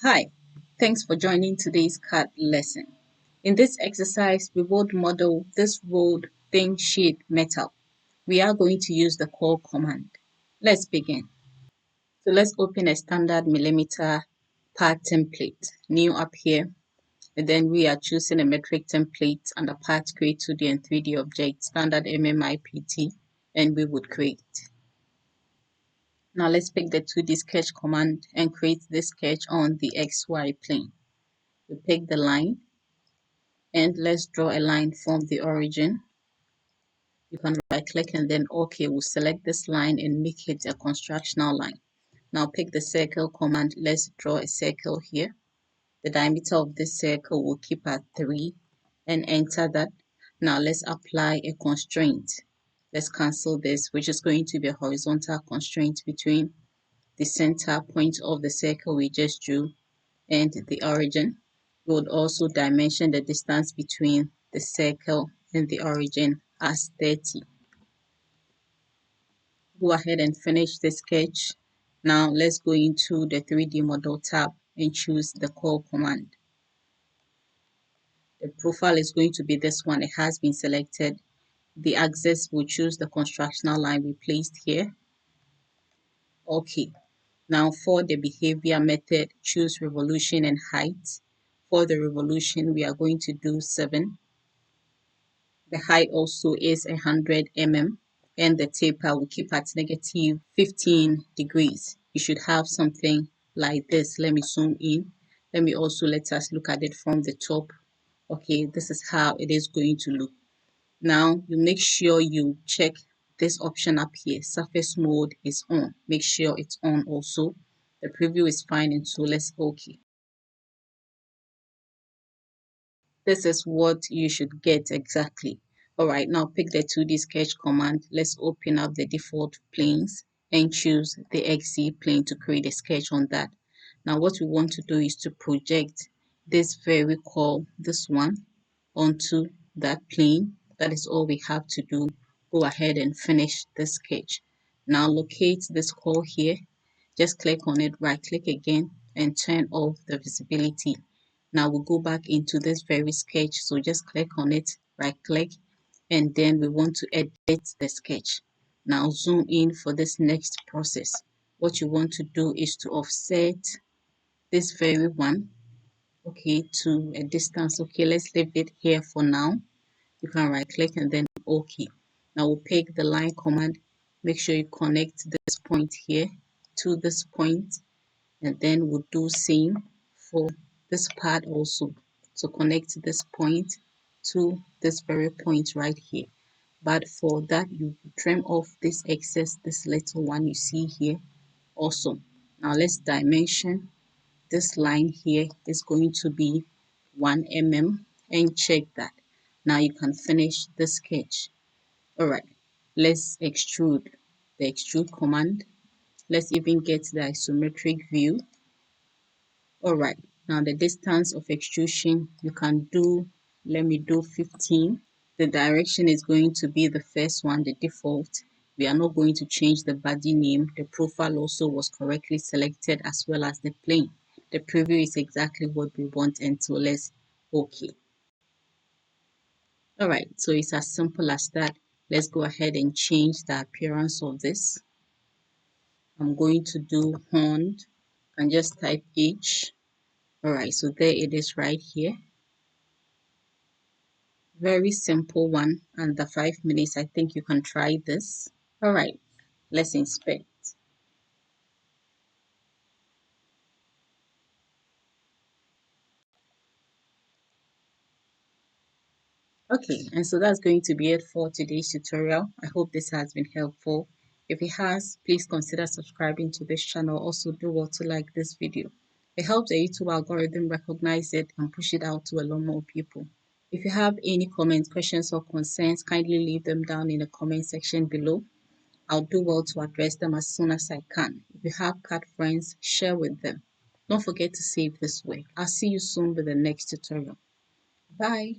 Hi, thanks for joining today's CAD lesson. In this exercise, we would model this rolled thin sheet metal. We are going to use the Coil command. Let's begin. So let's open a standard millimeter part template, new up here. And then we are choosing a metric template under part create 2D and 3D object, standard MMIPT, and we would create. Now let's pick the 2D sketch command and create this sketch on the XY plane. We pick the line and let's draw a line from the origin. You can right click and then OK. We'll select this line and make it a constructional line. Now pick the circle command. Let's draw a circle here. The diameter of this circle will keep at 3 and enter that. Now let's apply a constraint. Let's cancel this, which is going to be a horizontal constraint between the center point of the circle we just drew and the origin. We would also dimension the distance between the circle and the origin as 30. Go ahead and finish the sketch. Now let's go into the 3D model tab and choose the Coil command. The profile is going to be this one. It has been selected. The axis will choose the constructional line we placed here. Okay. Now for the behavior method, choose revolution and height. For the revolution, we are going to do 7. The height also is 100 mm and the taper will keep at negative 15 degrees. You should have something like this. Let me zoom in. Let us look at it from the top. Okay, this is how it is going to look. Now you make sure you check this option up here. Surface mode is on. Make sure it's on also. The preview is fine, and so let's OK. This is what you should get exactly. Alright, now pick the 2D sketch command. Let's open up the default planes and choose the XZ plane to create a sketch on that. Now what we want to do is to project this very coil, this one, onto that plane. That is all we have to do. Go ahead and finish the sketch. Now locate this coil here. Just click on it, right click again, and turn off the visibility. Now we'll go back into this very sketch. So just click on it, right click, and then we want to edit the sketch. Now zoom in for this next process. What you want to do is to offset this very one, okay, to a distance. Okay, let's leave it here for now. You can right click and then OK. Now we'll pick the line command. Make sure you connect this point here to this point, and then we'll do same for this part also. So connect this point to this very point right here. But for that, you trim off this excess, this little one you see here also. Now let's dimension this line here is going to be 1 mm and check that. Now you can finish the sketch. Alright, let's extrude. The extrude command. Let's even get the isometric view. Alright, now the distance of extrusion you can do, let me do 15. The direction is going to be the first one, the default. We are not going to change the body name. The profile also was correctly selected as well as the plane. The preview is exactly what we want, and so let's OK. Alright, so it's as simple as that. Let's go ahead and change the appearance of this. I'm going to do horned and just type H. Alright, so there it is right here. Very simple one. Under 5 minutes, I think you can try this. Alright, let's inspect. Okay, and so that's going to be it for today's tutorial. I hope this has been helpful. If it has, please consider subscribing to this channel. Also do well to like this video. It helps the YouTube algorithm recognize it and push it out to a lot more people. If you have any comments, questions, or concerns, kindly leave them down in the comment section below. I'll do well to address them as soon as I can. If you have CAD friends, share with them. Don't forget to save this way. I'll see you soon with the next tutorial. Bye.